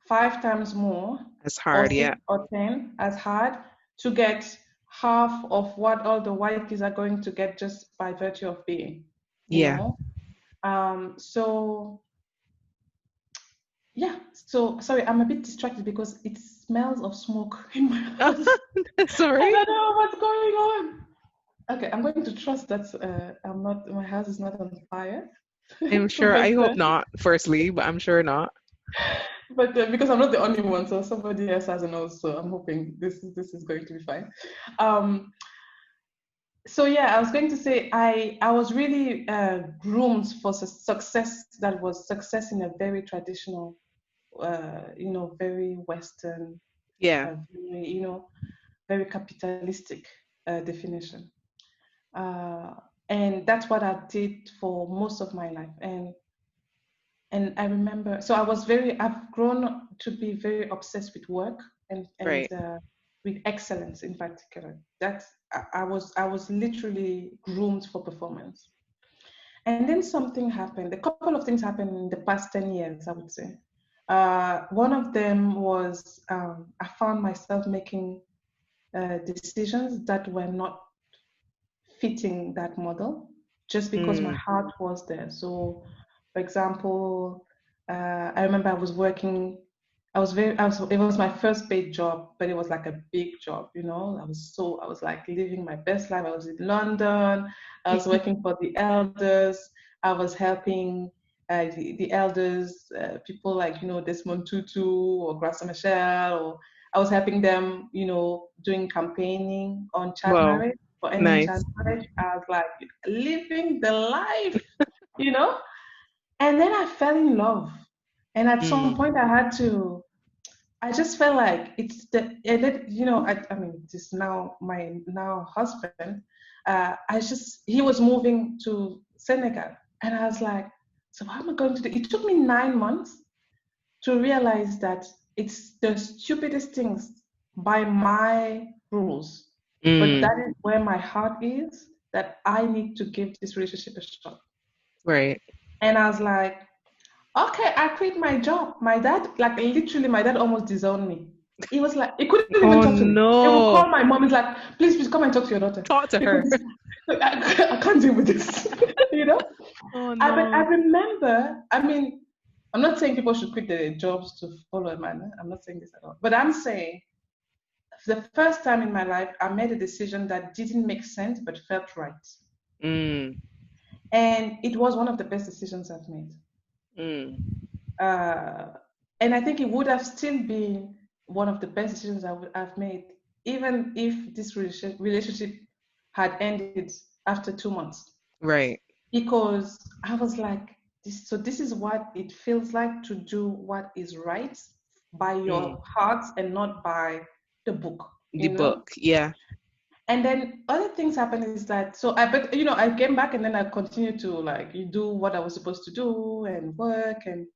S2: 5 times more
S1: it's
S2: or
S1: hard. Yeah.
S2: 6 or 10 as hard to get half of what all the white kids are going to get just by virtue of being, you
S1: Yeah.
S2: know. So yeah. So sorry, I'm a bit distracted because it smells of smoke in my house. I
S1: Sorry.
S2: don't know what's going on. Okay, I'm going to trust that my house is not on fire.
S1: I'm sure.
S2: but
S1: I hope not, firstly, but I'm sure not.
S2: because I'm not the only one, so somebody else has a nose, so I'm hoping this is going to be fine. Um, so yeah, I was going to say I was really groomed for success that was success in a very traditional, very Western,
S1: Yeah.
S2: very, very capitalistic definition. Uh, and that's what I did for most of my life. And I remember, so I've grown to be very obsessed with work and
S1: Right.
S2: with excellence in particular. I was literally groomed for performance. And then something happened. A couple of things happened in the past 10 years, I would say. One of them was I found myself making decisions that were not fitting that model just because my
S1: Mm,
S2: heart was there. So, for example, I remember I was working. it was my first paid job, but it was like a big job, I was like living my best life. I was in London. I was working for the elders. I was helping the elders, people like, Desmond Tutu or Graça Machel, or I was helping them, doing campaigning on child
S1: Wow.
S2: marriage, for ending child
S1: Nice.
S2: marriage. I was like living the life, you know? And then I fell in love. And at some
S1: Mm.
S2: point I just felt like it's the, and it, I mean, this now my now husband, he was moving to Senegal. And I was like, so what am I going to do? It took me 9 months to realize that it's the stupidest things by my rules. But
S1: Mm.
S2: that is where my heart is, that I need to give this relationship a shot.
S1: Right.
S2: And I was like, okay, I quit my job. My dad, like literally, my dad almost disowned me. He was like, he couldn't even
S1: Oh
S2: talk to me. He would
S1: no.
S2: call my mom. He's like, please come and talk to your daughter
S1: Talk to her.
S2: because I can't deal with this. you know.
S1: Oh
S2: But I
S1: no.
S2: remember. I mean, I'm not saying people should quit their jobs to follow a man. I'm not saying this at all. But I'm saying the first time in my life, I made a decision that didn't make sense but felt right,
S1: Mm.
S2: and it was one of the best decisions I've made.
S1: Mm.
S2: Uh, and I think it would have still been one of the best decisions I've made, even if this relationship had ended after 2 months.
S1: Right.
S2: Because I was like, this is what it feels like to do what is right by
S1: Mm.
S2: your heart and not by the book,
S1: The
S2: you know?
S1: book. Yeah.
S2: And then other things happen is that, but I came back and then I continued to like do what I was supposed to do and work and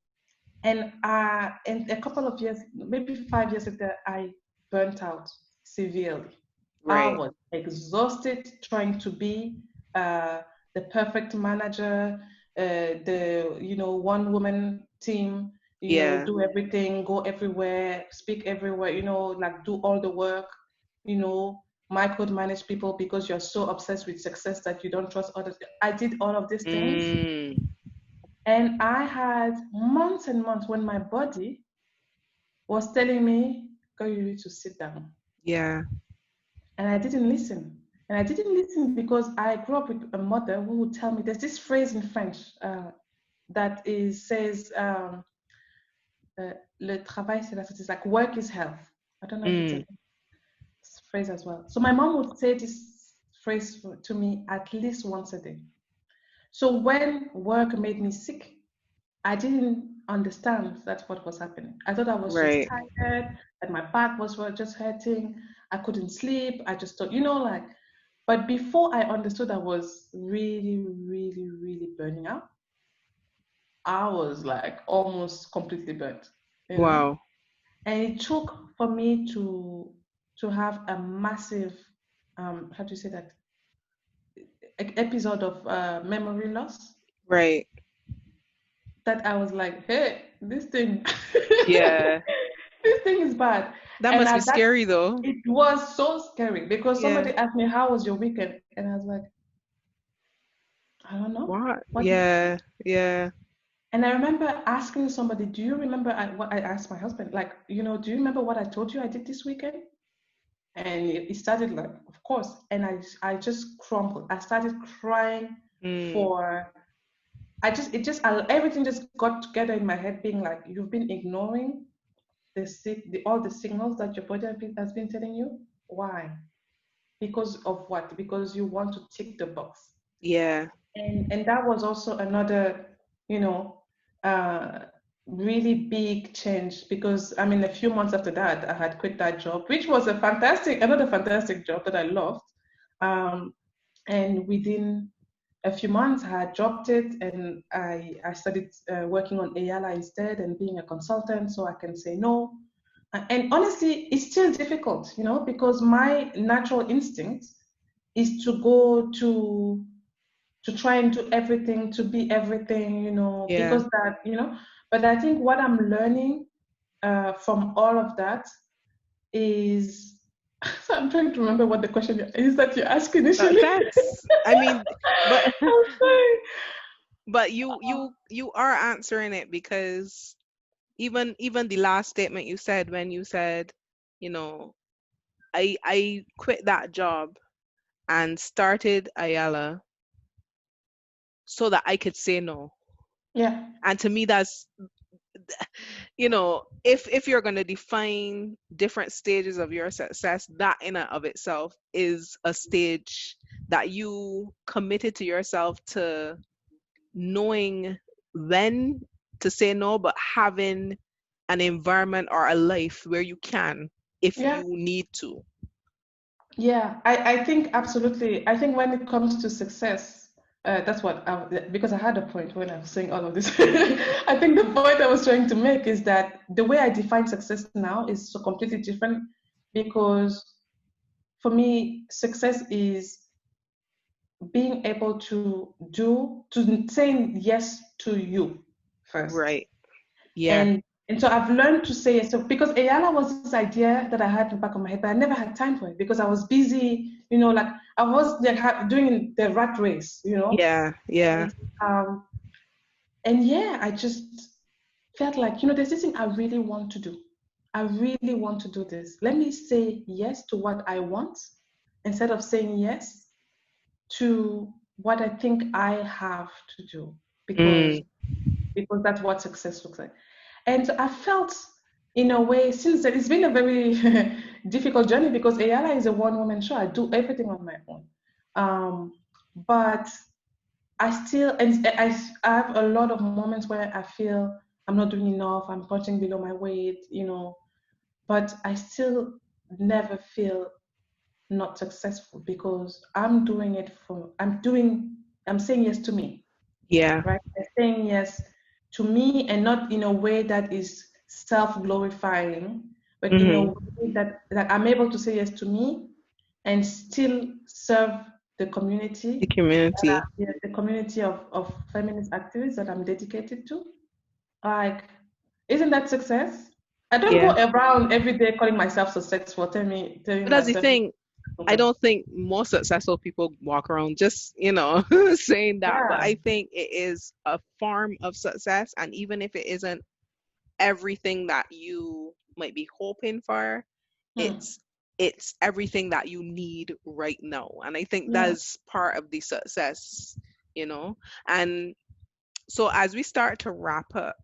S2: a couple of years, maybe 5 years later, I burnt out severely. I
S1: Right.
S2: was exhausted trying to be uh, the perfect manager, the one woman team,
S1: Yeah.
S2: do everything, go everywhere, speak everywhere, like do all the work, micromanage people because you're so obsessed with success that you don't trust others. I did all of these things,
S1: Mm.
S2: and I had months and months when my body was telling me, girl, you need to sit down.
S1: Yeah.
S2: And I didn't listen. And I didn't listen because I grew up with a mother who would tell me there's this phrase in French says, le travail, c'est la santé. It's like work is health. I don't know if it's a
S1: Mm.
S2: phrase as well. So my mom would say this phrase to me at least once a day. So when work made me sick, I didn't understand that's what was happening. I thought I was just
S1: Right.
S2: tired, that my back was just hurting. I couldn't sleep. I just thought, like, but before I understood I was really, really, really burning out, I was like almost completely burnt, you know?
S1: Wow.
S2: And it took for me to have a massive, how do you say that, episode of memory loss,
S1: Right.
S2: that I was like, hey, this thing,
S1: Yeah.
S2: this thing is bad.
S1: That
S2: And
S1: must be
S2: at that,
S1: scary though.
S2: it was so scary because
S1: Yeah.
S2: somebody asked me, how was your weekend? And I was like, I don't know.
S1: What?
S2: What did,
S1: Yeah. Yeah.
S2: and I remember asking somebody, do you remember what I asked my husband? Like, do you remember what I told you I did this weekend? And he started like, of course. And I just crumbled. I started crying
S1: Mm.
S2: for, everything just got together in my head being like, you've been ignoring all the signals that your body has been telling you. Why? Because of what? Because you want to tick the box.
S1: Yeah.
S2: And that was also another, you know, uh, really big change because I mean, a few months after that, I had quit that job, which was another fantastic job that I loved. Um, and within a few months, I had dropped it and I started working on Ayala instead and being a consultant so I can say no. And honestly, it's still difficult, because my natural instinct is to go to try and do everything, to be everything,
S1: Yeah.
S2: because but I think what I'm learning from all of that is, so I'm trying to remember what the question is that you asked initially.
S1: I mean, but
S2: I'm sorry.
S1: but you are answering it because even the last statement you said, when you said, you know, I quit that job and started Ayala so that I could say no.
S2: Yeah.
S1: And to me, that's, if you're going to define different stages of your success, that in and of itself is a stage that you committed to yourself, to knowing when to say no, but having an environment or a life where you can, if
S2: Yeah.
S1: you need to.
S2: Yeah, I think absolutely. I think when it comes to success, that's what because I had a point when I was saying all of this. I think the point I was trying to make is that the way I define success now is so completely different because for me, success is being able to saying yes to you first.
S1: Right. Yeah.
S2: And so I've learned to say yes. So because Ayala was this idea that I had in the back of my head, but I never had time for it because I was busy, like I was like doing the rat race,
S1: Yeah. Yeah.
S2: and um and yeah, I just felt like, there's this thing I really want to do. I really want to do this. Let me say yes to what I want instead of saying yes to what I think I have to do because
S1: Mm.
S2: because that's what success looks like. And I felt, in a way, since then, it's been a very difficult journey because Ayala is a one-woman show. I do everything on my own. But I still, and I have a lot of moments where I feel I'm not doing enough, I'm punching below my weight, but I still never feel not successful because I'm saying yes to me,
S1: Yeah.
S2: right? I'm saying yes to me and not in a way that is self-glorifying, but in a
S1: Hmm.
S2: way that I'm able to say yes to me and still serve the
S1: The
S2: community,
S1: community.
S2: the community of feminist activists that I'm dedicated to. Like, isn't that success? I don't go
S1: Yeah.
S2: around every day calling myself successful, telling
S1: But that's the
S2: myself,
S1: thing. I
S2: okay,
S1: don't think most successful people walk around just, saying that. But
S2: yeah.
S1: I think it is a form of success. And even if it isn't everything that you might be hoping for,
S2: Hmm.
S1: it's everything that you need right now. And I think
S2: Yeah.
S1: that's part of the success, you know. And so as we start to wrap up,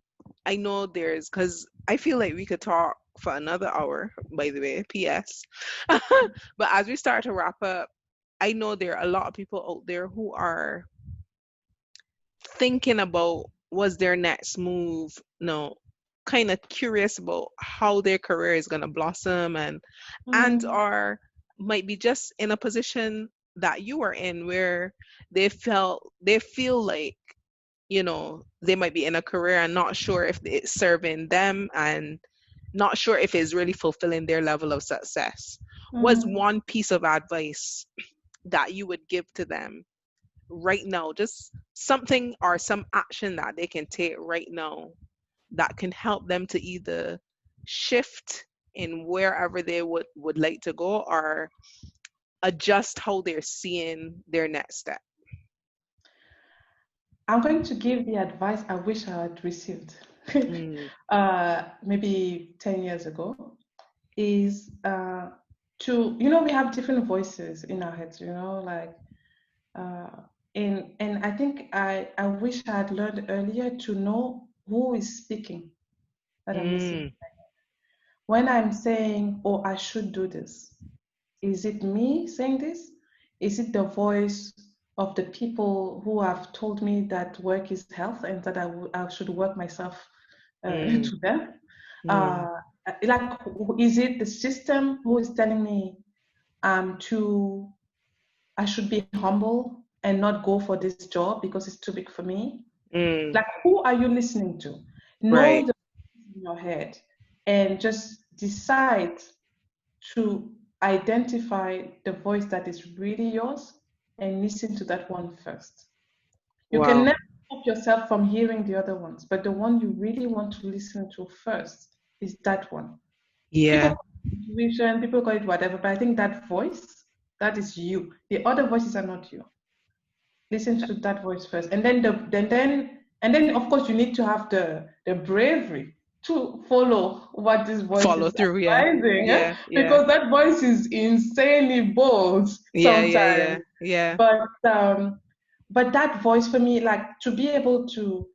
S1: I know there's, because I feel like we could talk for another hour, by the way, PS. But as we start to wrap up, I know there are a lot of people out there who are thinking about what's their next move, kind of curious about how their career is going to blossom, and
S2: Mm,
S1: or might be just in a position that you are in, where they feel like, they might be in a career and not sure if it's serving them, and not sure if it's really fulfilling their level of success. What's
S2: mm.
S1: one piece of advice that you would give to them right now? Just something or some action that they can take right now that can help them to either shift in wherever they would like to go, or adjust how they're seeing their next step.
S2: I'm going to give the advice I wish I had received
S1: Mm,
S2: maybe 10 years ago is we have different voices in our heads, like, uh, and I think I wish I had learned earlier to know who is speaking that I'm listening.
S1: mm,
S2: When I'm saying, oh, I should do this, is it me saying this? Is it the voice of the people who have told me that work is health and that I should work myself
S1: mm,
S2: to them?
S1: mm,
S2: Uh, like, is it the system who is telling me I should be humble and not go for this job because it's too big for me?
S1: mm.
S2: Like, who are you listening to? Know
S1: Right.
S2: the voice in your head and just decide to identify the voice that is really yours and listen to that one first. You can
S1: Wow.
S2: never stop yourself from hearing the other ones, but the one you really want to listen to first is that one. People
S1: Yeah.
S2: call it intuition, people call it whatever, but I think that voice, that is you. The other voices are not you. Listen to that voice first, and then of course you need to have the bravery to follow what this voice
S1: Follow
S2: is
S1: through. Yeah.
S2: advising,
S1: Yeah. Yeah.
S2: because that voice is insanely bold
S1: Yeah. Yeah. Yeah.
S2: sometimes.
S1: Yeah.
S2: But that voice for me, like to be able to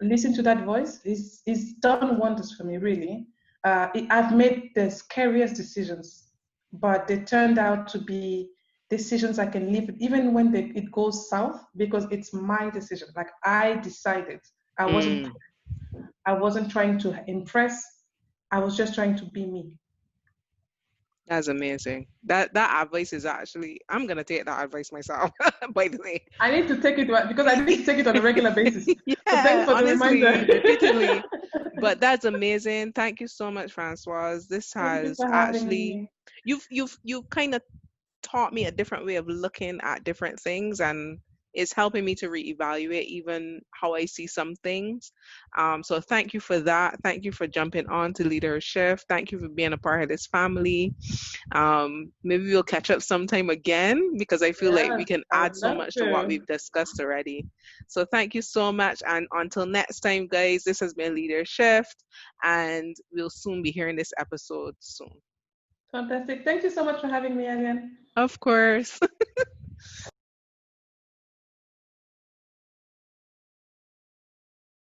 S2: listen to that voice is done wonders for me, really. I've made the scariest decisions, but they turned out to be decisions I can live with, even when it goes south, because it's my decision. Like I decided. I wasn't
S1: Mm.
S2: I wasn't trying to impress. I was just trying to be me.
S1: That's amazing. That advice is actually, I'm gonna take that advice myself. By the way.
S2: I need to take it because I need to take it on a regular basis. So thanks
S1: Yeah,
S2: for the
S1: honestly,
S2: reminder.
S1: repeatedly. But that's amazing. Thank you so much, Francoise. This
S2: Thank you
S1: has
S2: for having
S1: actually,
S2: me.
S1: you've kind of taught me a different way of looking at different things, and it's helping me to reevaluate even how I see some things. So thank you for that. Thank you for jumping on to LeadHer Shift. Thank you for being a part of this family. Maybe we'll catch up sometime again, because I feel like we
S2: Yes,
S1: can
S2: I
S1: add
S2: would
S1: so
S2: love
S1: much to what
S2: to.
S1: we've discussed already. So thank you so much. And until next time, guys, this has been LeadHer Shift, and we'll soon be hearing this episode soon.
S2: Fantastic. Thank you so much for having me again.
S1: Of course.